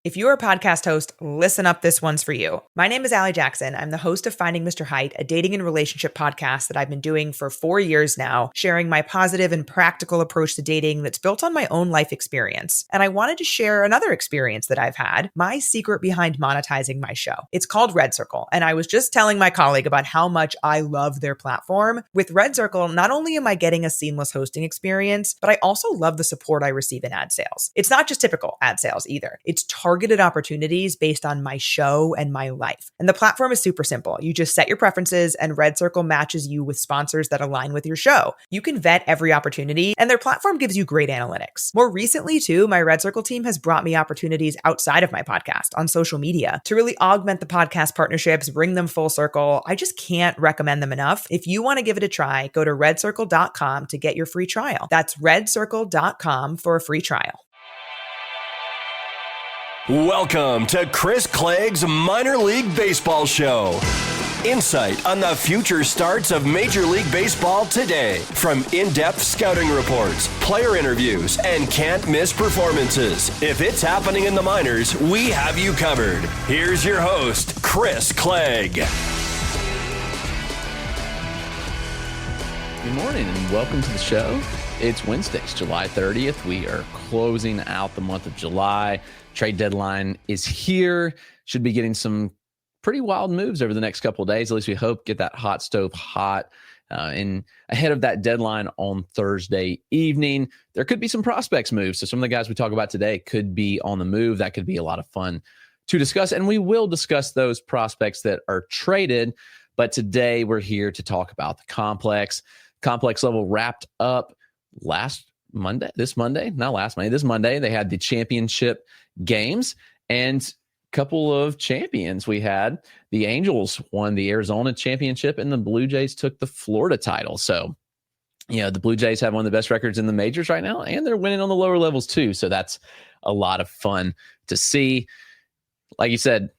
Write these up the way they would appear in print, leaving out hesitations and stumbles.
If you're a podcast host, listen up, this one's for you. My name is Allie Jackson. I'm the host of Finding Mr. Height, a dating and relationship podcast that I've been doing for 4 years now, sharing my positive and practical approach to dating that's built on my own life experience. And I wanted to share another experience that I've had, my secret behind monetizing my show. It's called Red Circle, and I was just telling my colleague about how much I love their platform. With Red Circle, not only am I getting a seamless hosting experience, but I also love the support I receive in ad sales. It's not just typical ad sales either. It's targeted opportunities based on my show and my life. And the platform is super simple. You just set your preferences and Red Circle matches you with sponsors that align with your show. You can vet every opportunity and their platform gives you great analytics. More recently too, my Red Circle team has brought me opportunities outside of my podcast on social media to really augment the podcast partnerships, bring them full circle. I just can't recommend them enough. If you want to give it a try, go to redcircle.com to get your free trial. That's redcircle.com for a free trial. Welcome to Chris Clegg's Minor League Baseball Show. Insight on the future starts of Major League Baseball today. From in-depth scouting reports, player interviews, and can't-miss performances. If it's happening in the minors, we have you covered. Here's your host, Chris Clegg. Good morning and welcome to the show. It's Wednesday, July 30th. We are closing out the month of July. Trade deadline is here. Should be getting some pretty wild moves over the next couple of days. At least we hope get that hot stove hot. And ahead of that deadline on Thursday evening, there could be some prospects moves. So some of the guys we talk about today could be on the move. That could be a lot of fun to discuss. And we will discuss those prospects that are traded. But today we're here to talk about the complex. Complex level wrapped up this Monday. They had the championship games and a couple of champions. We had the Angels won the Arizona championship and the Blue Jays took the Florida title. So, the Blue Jays have one of the best records in the majors right now, and they're winning on the lower levels too. So that's a lot of fun to see. Like you said,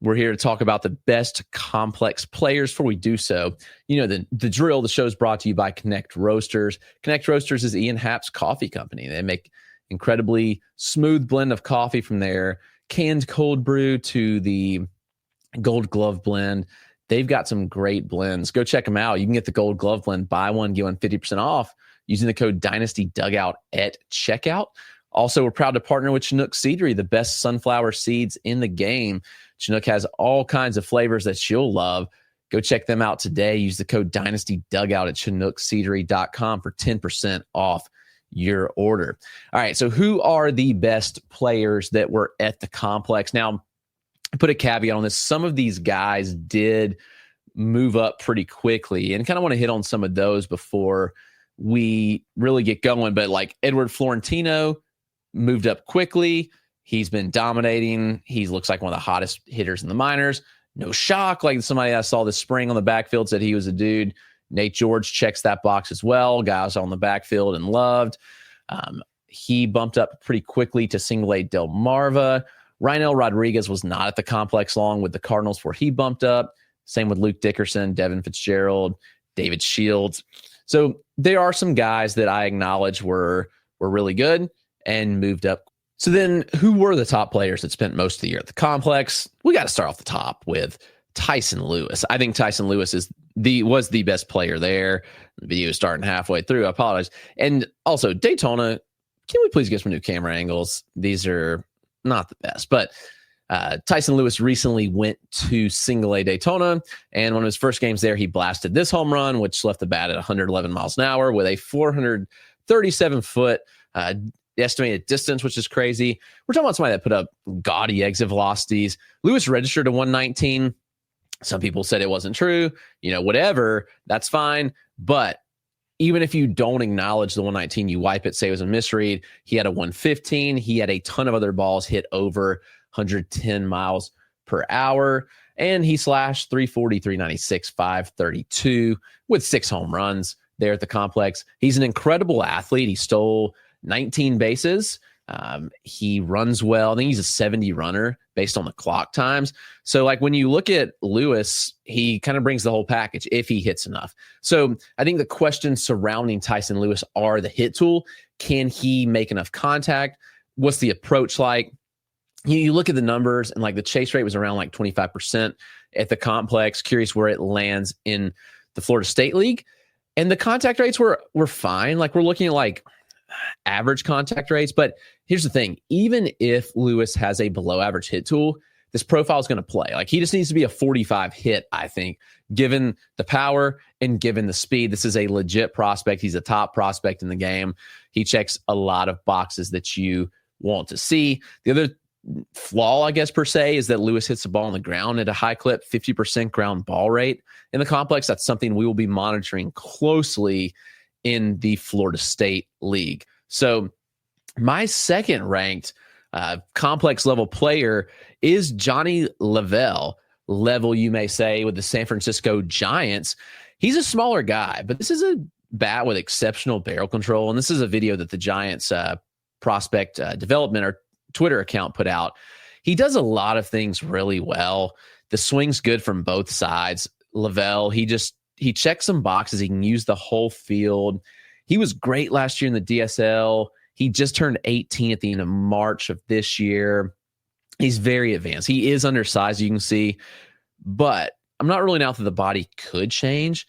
we're here to talk about the best complex players. Before we do so, the drill. The show is brought to you by Connect Roasters. Connect Roasters is Ian Happ's coffee company. They make incredibly smooth blend of coffee from their canned cold brew to the gold glove blend. They've got some great blends. Go check them out. You can get the gold glove blend, buy one, get one 50% off using the code Dynasty Dugout at checkout. Also, we're proud to partner with Chinook Seedery, the best sunflower seeds in the game. Chinook has all kinds of flavors that you'll love. Go check them out today. Use the code Dynasty Dugout at chinookseedery.com for 10% off your order. All right, so who are the best players that were at the complex? Now, I put a caveat on this. Some of these guys did move up pretty quickly, and kind of want to hit on some of those before we really get going. But like Edward Florentino moved up quickly. He's been dominating. He looks like one of the hottest hitters in the minors. No shock. Like somebody I saw this spring on the backfield said he was a dude. Nate George checks that box as well. Guys on the backfield and loved. He bumped up pretty quickly to single A Delmarva. Rynel Rodriguez was not at the complex long with the Cardinals where he bumped up. Same with Luke Dickerson, Devin Fitzgerald, David Shields. So there are some guys that I acknowledge were really good and moved up. So then who were the top players that spent most of the year at the complex? We got to start off the top with Tyson Lewis. I think Tyson Lewis was the best player there. The video is starting halfway through. I apologize. And also Daytona, can we please get some new camera angles? These are not the best, but Tyson Lewis recently went to single A Daytona, and one of his first games there, he blasted this home run, which left the bat at 111 miles an hour with a 437-foot estimated distance, which is crazy. We're talking about somebody that put up gaudy exit velocities. Lewis registered a 119. Some people said it wasn't true. Whatever, that's fine. But even if you don't acknowledge the 119, you wipe it, say it was a misread. He had a 115. He had a ton of other balls hit over 110 miles per hour. And he slashed 340, 396, 532 with 6 home runs there at the complex. He's an incredible athlete. He stole 19 bases. He runs well. I think he's a 70 runner based on the clock times. So like when you look at Lewis, he kind of brings the whole package if he hits enough. So I think the questions surrounding Tyson Lewis are the hit tool. Can he make enough contact? What's the approach like? you look at the numbers, and like the chase rate was around like 25% at the complex. Curious where it lands in the Florida State League. And the contact rates were fine. Like we're looking at like average contact rates. But here's the thing. Even if Lewis has a below average hit tool, this profile is going to play. Like he just needs to be a 45 hit, I think, given the power and given the speed. This is a legit prospect. He's a top prospect in the game. He checks a lot of boxes that you want to see. The other flaw, I guess, per se, is that Lewis hits the ball on the ground at a high clip, 50% ground ball rate in the complex. That's something we will be monitoring closely in the Florida State League. So my second ranked complex level player is Jhonny Level, you may say, with the San Francisco Giants. He's a smaller guy, but this is a bat with exceptional barrel control. And this is a video that the Giants prospect development or Twitter account put out. He does a lot of things really well. The swing's good from both sides. Level, he checks some boxes. He can use the whole field. He was great last year in the DSL. He just turned 18 at the end of March of this year. He's very advanced. He is undersized, you can see, but I'm not ruling out that the body could change.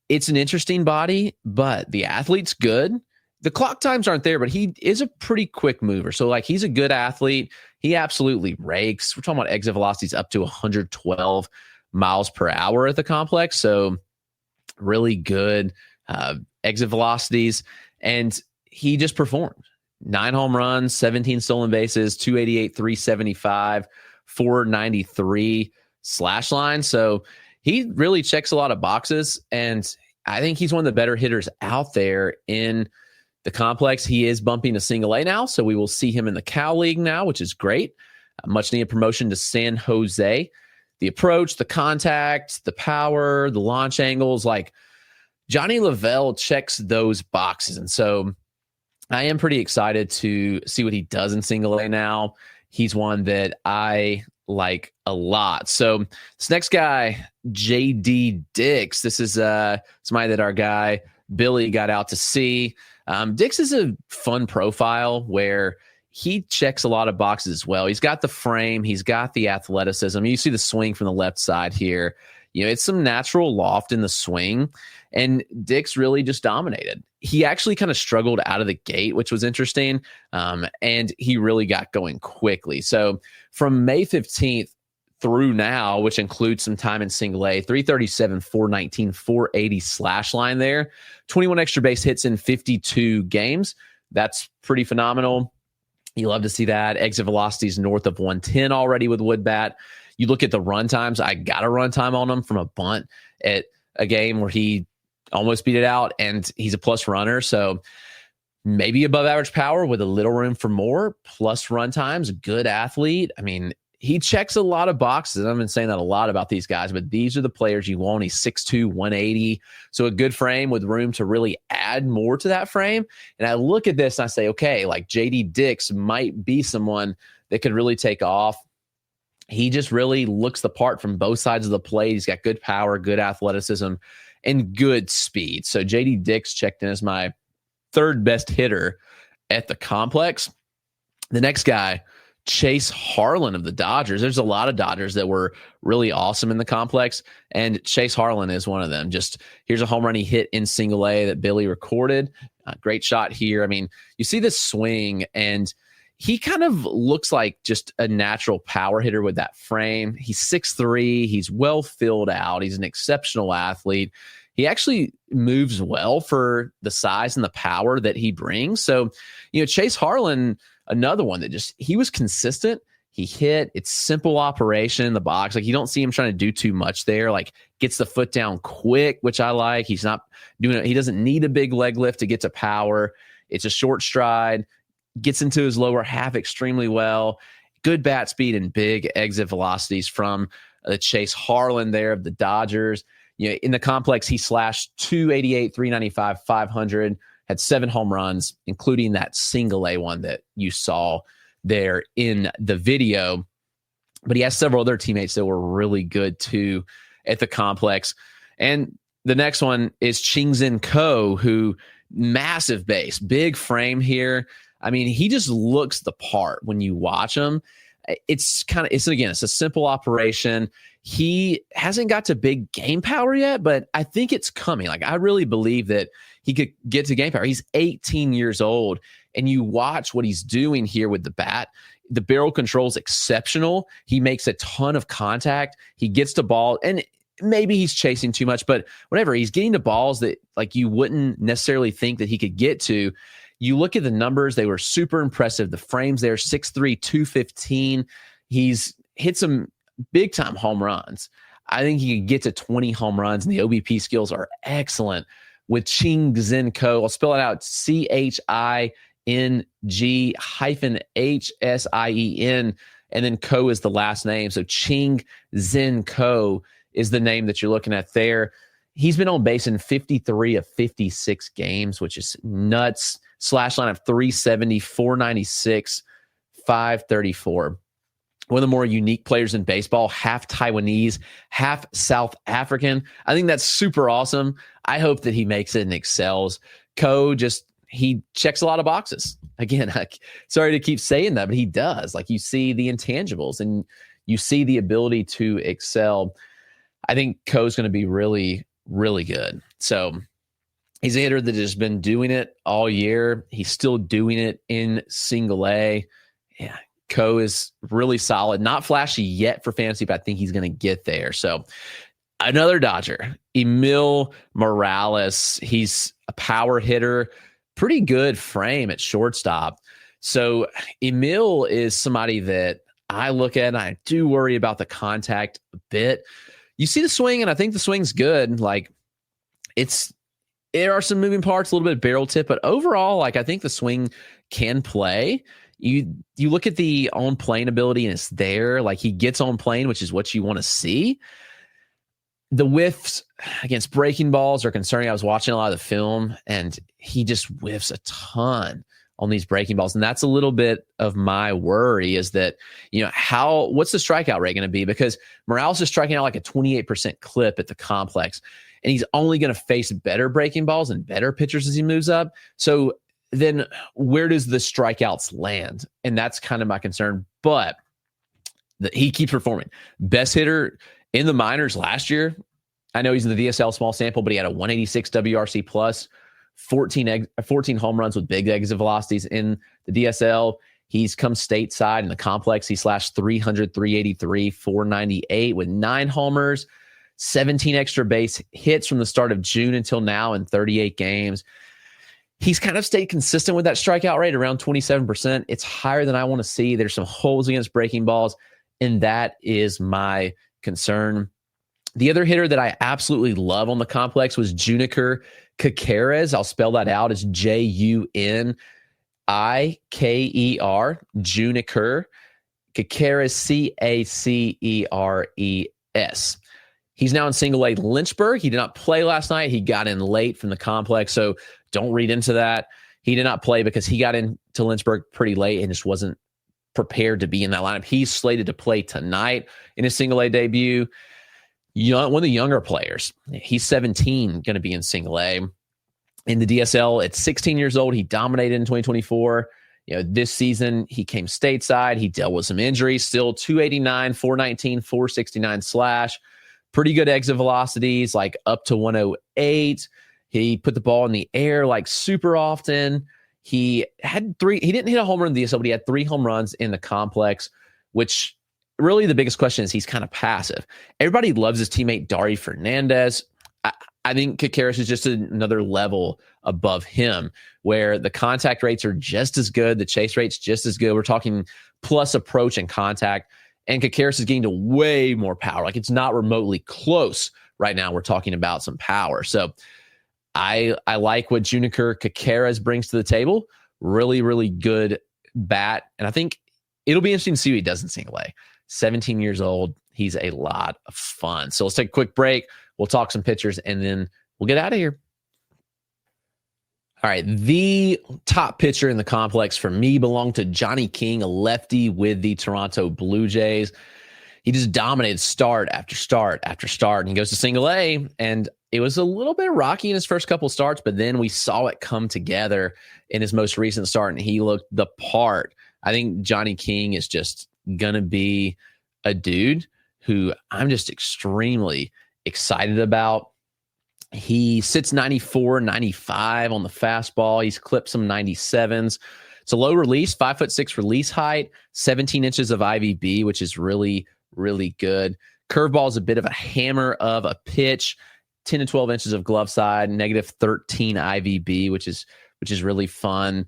It's an interesting body, but the athlete's good. The clock times aren't there, but he is a pretty quick mover. So, like, he's a good athlete. He absolutely rakes. We're talking about exit velocities up to 112 miles per hour at the complex. So, really good exit velocities. And he just performed. 9 home runs, 17 stolen bases, 288, 375, 493 slash line. So, he really checks a lot of boxes. And I think he's one of the better hitters out there in the complex. He is bumping to single A now, so we will see him in the Cal League now, which is great. Much needed promotion to San Jose. The approach, the contact, the power, the launch angles, like Jhonny Level checks those boxes. And so I am pretty excited to see what he does in single A now. He's one that I like a lot. So this next guy, JD Dix, this is somebody that our guy Billy got out to see. Dix is a fun profile where he checks a lot of boxes as well. He's got the frame. He's got the athleticism. You see the swing from the left side here. You know, it's some natural loft in the swing, and Dix really just dominated. He actually kind of struggled out of the gate, which was interesting, and he really got going quickly. So from May 15th through now, which includes some time in single A, 337, 419, 480 slash line there, 21 extra base hits in 52 games. That's pretty phenomenal. You love to see that. Exit velocities north of 110 already with wood bat. You look at the run times. I got a run time on him from a bunt at a game where he almost beat it out, and he's a plus runner. So maybe above average power with a little room for more, plus run times, good athlete. I mean, he checks a lot of boxes. I've been saying that a lot about these guys, but these are the players you want. He's 6'2", 180. So a good frame with room to really add more to that frame. And I look at this and I say, okay, like JD Dix might be someone that could really take off. He just really looks the part from both sides of the plate. He's got good power, good athleticism, and good speed. So JD Dix checked in as my third best hitter at the complex. The next guy, Chase Harlan of the Dodgers. There's a lot of Dodgers that were really awesome in the complex, and Chase Harlan is one of them. Just here's a home run he hit in single A that Billy recorded. Great shot here. I mean, you see this swing, and he kind of looks like just a natural power hitter with that frame. He's 6'3". He's well filled out. He's an exceptional athlete. He actually moves well for the size and the power that he brings. So, you know, Chase Harlan, another one that just, he was consistent. He hit. It's simple operation in the box. Like, you don't see him trying to do too much there. Like, gets the foot down quick, which I like. He's not doing it. He doesn't need a big leg lift to get to power. It's a short stride, gets into his lower half extremely well. Good bat speed and big exit velocities from the Chase Harlan there of the Dodgers. You know, in the complex, he slashed 288, 395, 500, had 7 home runs, including that single A one that you saw there in the video. But he has several other teammates that were really good too at the complex. And the next one is Ching-Hsien Ko, who massive base, big frame here. I mean, he just looks the part when you watch him. It's a simple operation. He hasn't got to big game power yet, but I think it's coming. Like, I really believe that he could get to game power. He's 18 years old, and you watch what he's doing here with the bat. The barrel control is exceptional. He makes a ton of contact. He gets the ball, and maybe he's chasing too much, but whatever. He's getting to balls that like you wouldn't necessarily think that he could get to. You look at the numbers, they were super impressive. The frames there, 6'3", 215. He's hit some big-time home runs. I think he could get to 20 home runs, and the OBP skills are excellent with Ching-Hsien Ko. I'll spell it out, Ching-Hsien, and then Ko is the last name. So Ching-Hsien Ko is the name that you're looking at there. He's been on base in 53 of 56 games, which is nuts. Slash line of 370, 496, 534. One of the more unique players in baseball, half Taiwanese, half South African. I think that's super awesome. I hope that he makes it and excels. Ko he checks a lot of boxes. Again, sorry to keep saying that, but he does. Like, you see the intangibles and you see the ability to excel. I think Ko's going to be really, really good. So he's a hitter that has been doing it all year. He's still doing it in single A. Yeah, Ko is really solid. Not flashy yet for fantasy, but I think he's going to get there. So another Dodger, Emil Morales. He's a power hitter, pretty good frame at shortstop. So Emil is somebody that I look at and I do worry about the contact a bit. You see the swing, and I think the swing's good. Like, there are some moving parts, a little bit of barrel tip, but overall, like, I think the swing can play. You look at the on plane ability, and it's there. Like, he gets on plane, which is what you want to see. The whiffs against breaking balls are concerning. I was watching a lot of the film, and he just whiffs a ton on these breaking balls. And that's a little bit of my worry, is that, what's the strikeout rate going to be? Because Morales is striking out like a 28% clip at the complex, and he's only going to face better breaking balls and better pitchers as he moves up. So then where does the strikeouts land? And that's kind of my concern. But he keeps performing. Best hitter in the minors last year. I know he's in the DSL small sample, but he had a 186 WRC plus, 14 home runs with big exit velocities in the DSL. He's come stateside in the complex. He slashed 300, 383, 498 with 9 homers, 17 extra base hits from the start of June until now in 38 games. He's kind of stayed consistent with that strikeout rate around 27%. It's higher than I want to see. There's some holes against breaking balls, and that is my concern. The other hitter that I absolutely love on the complex was Juneiker Caceres. I'll spell that out as Juneiker, Juneiker Caceres, Caceres. He's now in single A Lynchburg. He did not play last night. He got in late from the complex, so don't read into that. He did not play because he got into Lynchburg pretty late and just wasn't prepared to be in that lineup. He's slated to play tonight in his single A debut. One of the younger players. He's 17, going to be in single A. In the DSL, at 16 years old, he dominated in 2024. This season, he came stateside. He dealt with some injuries. Still 289, 419, 469 slash. Pretty good exit velocities, like up to 108. He put the ball in the air like super often. He didn't hit a home run in the DSL, but he had 3 home runs in the complex, which really the biggest question is he's kind of passive. Everybody loves his teammate Dari Fernandez. I think Caceres is just another level above him, where the contact rates are just as good, the chase rate's just as good. We're talking plus approach and contact, and Caceres is getting to way more power. Like, it's not remotely close right now. We're talking about some power. So I like what Juneiker Caceres brings to the table. Really, really good bat, and I think it'll be interesting to see what he does in single A. 17 years old. He's a lot of fun. So let's take a quick break. We'll talk some pitchers, and then we'll get out of here. All right. The top pitcher in the complex for me belonged to Johnny King, a lefty with the Toronto Blue Jays. He just dominated start after start after start, and he goes to single A, and it was a little bit rocky in his first couple starts, but then we saw it come together in his most recent start, and he looked the part. I think Johnny King is just going to be a dude who I'm just extremely excited about. He sits 94, 95 on the fastball. He's clipped some 97s. It's a low release, 5'6" release height, 17 inches of IVB, which is really, really good. Curveball is a bit of a hammer of a pitch, 10 to 12 inches of glove side, negative 13 IVB, which is really fun.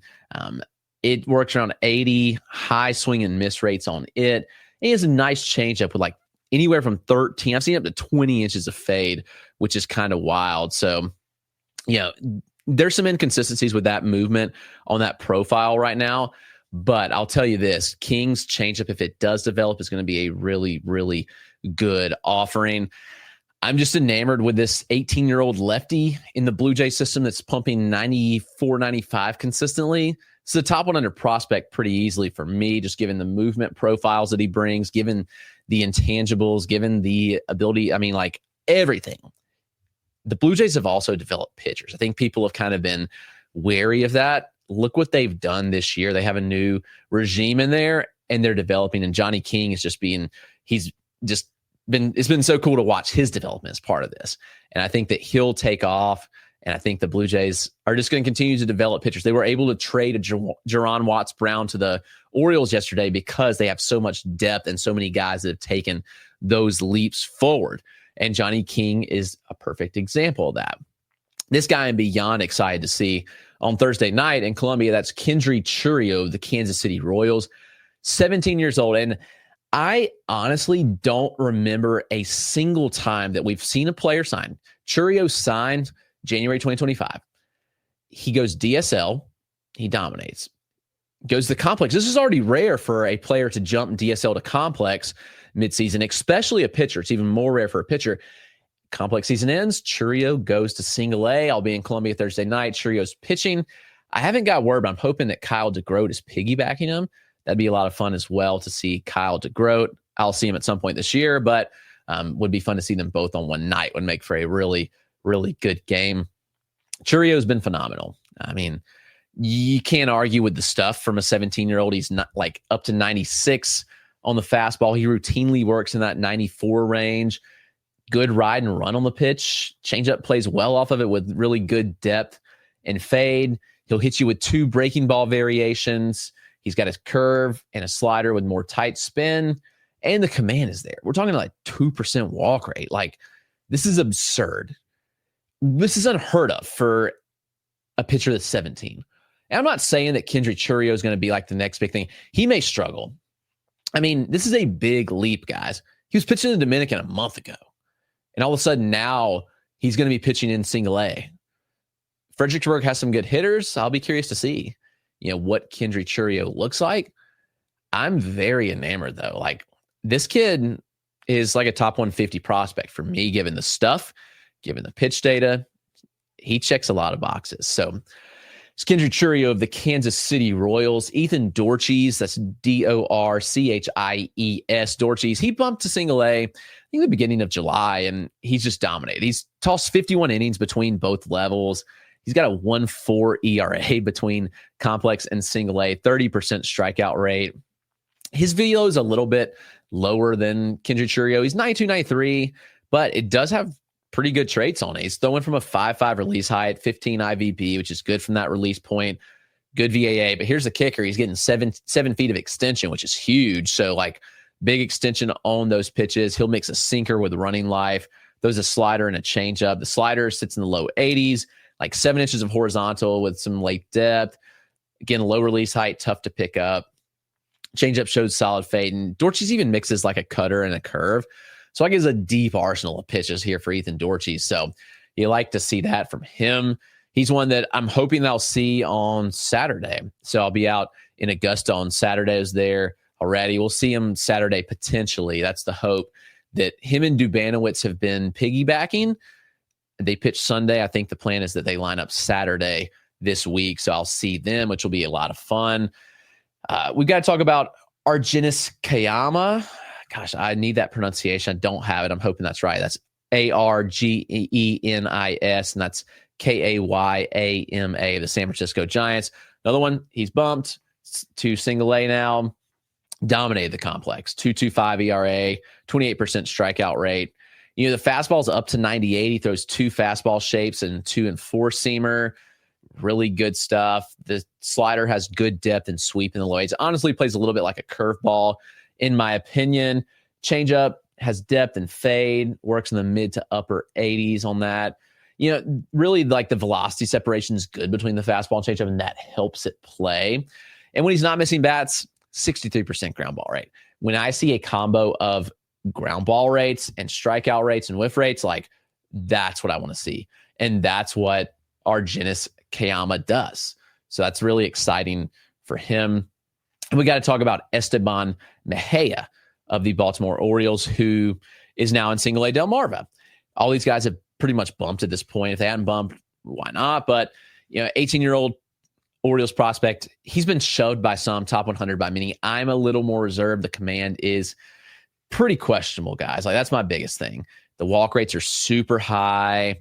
It works around 80, high swing and miss rates on it. And he has a nice changeup with like anywhere from 13. I've seen up to 20 inches of fade, which is kind of wild. So, there's some inconsistencies with that movement on that profile right now. But I'll tell you this, King's changeup, if it does develop, is going to be a really, really good offering. I'm just enamored with this 18-year-old lefty in the Blue Jay system that's pumping 94, 95 consistently. It's the top 100 prospect pretty easily for me, just given the movement profiles that he brings, given the intangibles, given the ability, like everything. The Blue Jays have also developed pitchers. I think people have kind of been wary of that. Look what they've done this year. They have a new regime in there, and they're developing. And Johnny King is it's been so cool to watch his development as part of this. And I think that he'll take off. And I think the Blue Jays are just going to continue to develop pitchers. They were able to trade a Jerron Watts-Brown to the Orioles yesterday because they have so much depth and so many guys that have taken those leaps forward. And Johnny King is a perfect example of that. This guy I'm beyond excited to see on Thursday night in Columbia. That's Kendry Chourio of the Kansas City Royals, 17 years old. And I honestly don't remember a single time that we've seen a player sign. Chourio signed January 2025. He goes DSL. He dominates. Goes to the complex. This is already rare for a player to jump DSL to complex midseason, especially a pitcher. It's even more rare for a pitcher. Complex season ends. Chourio goes to single A. I'll be in Columbia Thursday night. Chourio's pitching. I haven't got word, but I'm hoping that Kyle DeGroat is piggybacking him. That'd be a lot of fun as well to see Kyle DeGroat. I'll see him at some point this year, but would be fun to see them both on one night. Would make for a really, really good game. Chourio's been phenomenal. You can't argue with the stuff from a 17-year-old. He's not like up to 96 on the fastball. He routinely works in that 94 range. Good ride and run on the pitch. Changeup plays well off of it with really good depth and fade. He'll hit you with 2 breaking ball variations. He's got his curve and a slider with more tight spin, and the command is there. We're talking like 2% walk rate. Like, this is absurd. This is unheard of for a pitcher that's 17. And I'm not saying that Kendry Chourio is going to be like the next big thing. He may struggle. This is a big leap, guys. He was pitching in the Dominican a month ago, and all of a sudden now he's going to be pitching in single A. Fredericksburg has some good hitters. I'll be curious to see what Kendry Chourio looks like. I'm very enamored, though. Like, this kid is like a top 150 prospect for me, given the stuff, given the pitch data. He checks a lot of boxes. So it's Kendry Chourio of the Kansas City Royals. Ethan Dorchies, that's Dorchies, Dorchies. He bumped to single A, I think, the beginning of July, and he's just dominated. He's tossed 51 innings between both levels. He's got a 1.4 ERA between complex and single A, 30% strikeout rate. His velo is a little bit lower than Kendry Chourio. He's 92, 93, but it does have pretty good traits on it. He's throwing from a 5.5 release height, 15 IVB, which is good from that release point. Good VAA, but here's the kicker. He's getting 7 feet of extension, which is huge. So, like, big extension on those pitches. He'll mix a sinker with running life. Throws a slider and a changeup. The slider sits in the low 80s. Like 7 inches of horizontal with some late depth. Again, low release height, tough to pick up. Changeup shows solid fade. And Dorchies even mixes like a cutter and a curve. So I guess a deep arsenal of pitches here for Ethan Dorchies. So you like to see that from him. He's one that I'm hoping I'll see on Saturday. So I'll be out in Augusta on Saturdays there already. We'll see him Saturday potentially. That's the hope, that him and Dubanowitz have been piggybacking. They pitch Sunday. I think the plan is that they line up Saturday this week. So I'll see them, which will be a lot of fun. We've got to talk about Argenis Cayama. Gosh, I need that pronunciation. I don't have it. I'm hoping that's right. That's Argenis, and that's Kayama, the San Francisco Giants. Another one, he's bumped to single A now. dominated the complex. 2.25 ERA, 28% strikeout rate. The fastball's up to 98. He throws 2 fastball shapes and 2 and 4-seamer. Really good stuff. The slider has good depth and sweep in the low 8s. Honestly, plays a little bit like a curveball, in my opinion. Changeup has depth and fade, works in the mid to upper 80s on that. Really like the velocity separation is good between the fastball and changeup, and that helps it play. And when he's not missing bats, 63% ground ball rate. When I see a combo of ground ball rates and strikeout rates and whiff rates, that's what I want to see. And that's what Argenis Cayama does. So that's really exciting for him. And we got to talk about Esteban Mejia of the Baltimore Orioles, who is now in Single A Delmarva. All these guys have pretty much bumped at this point. If they hadn't bumped, why not? But 18-year-old Orioles prospect, he's been shoved by some, top 100 by many. I'm a little more reserved. The command is pretty questionable, guys. That's my biggest thing. The walk rates are super high.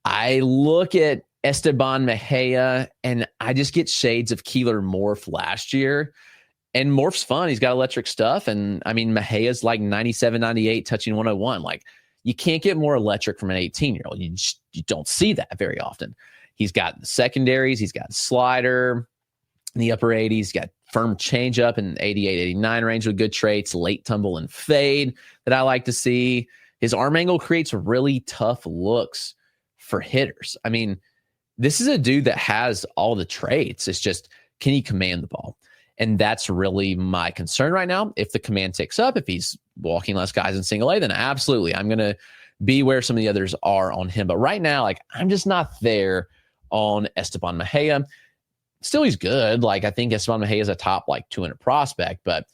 I look at Esteban Mejia and I just get shades of Keeler Morph last year. And Morph's fun. He's got electric stuff. And Mejia's 97, 98, touching 101. You can't get more electric from an 18-year-old. You don't see that very often. He's got the secondaries. He's got slider in the upper 80s. He's got firm changeup in 88, 89 range with good traits, late tumble and fade that I like to see. His arm angle creates really tough looks for hitters. This is a dude that has all the traits. It's just, can he command the ball? And that's really my concern right now. If the command ticks up, if he's walking less guys in Single A, then absolutely, I'm going to be where some of the others are on him. But right now, I'm just not there on Esteban Mejia. Still, he's good. I think Esteban Mejia is a top 200 prospect, but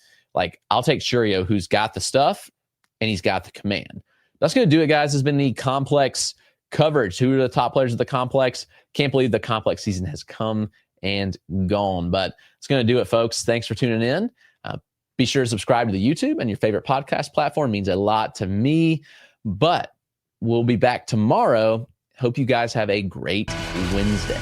I'll take Chourio, who's got the stuff and he's got the command. That's going to do it, guys. Has been the complex coverage. Who are the top players of the complex? Can't believe the complex season has come and gone, but it's going to do it, folks. Thanks for tuning in. Be sure to subscribe to the YouTube and your favorite podcast platform. It means a lot to me, but we'll be back tomorrow. Hope you guys have a great Wednesday.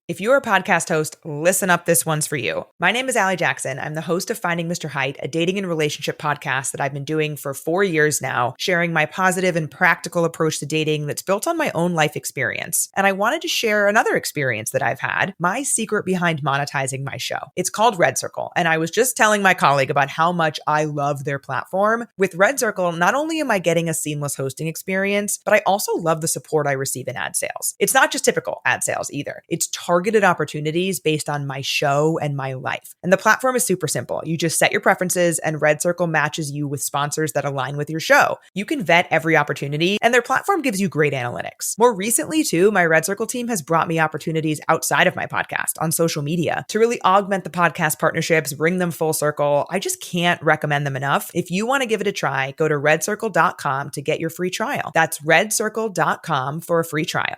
If you're a podcast host, listen up. This one's for you. My name is Allie Jackson. I'm the host of Finding Mr. Height, a dating and relationship podcast that I've been doing for 4 years now, sharing my positive and practical approach to dating that's built on my own life experience. And I wanted to share another experience that I've had, my secret behind monetizing my show. It's called Red Circle. And I was just telling my colleague about how much I love their platform. With Red Circle, not only am I getting a seamless hosting experience, but I also love the support I receive in ad sales. It's not just typical ad sales either. It's targeted opportunities based on my show and my life. And the platform is super simple. You just set your preferences and Red Circle matches you with sponsors that align with your show. You can vet every opportunity and their platform gives you great analytics. More recently too, my Red Circle team has brought me opportunities outside of my podcast on social media to really augment the podcast partnerships, bring them full circle. I just can't recommend them enough. If you want to give it a try, go to redcircle.com to get your free trial. That's redcircle.com for a free trial.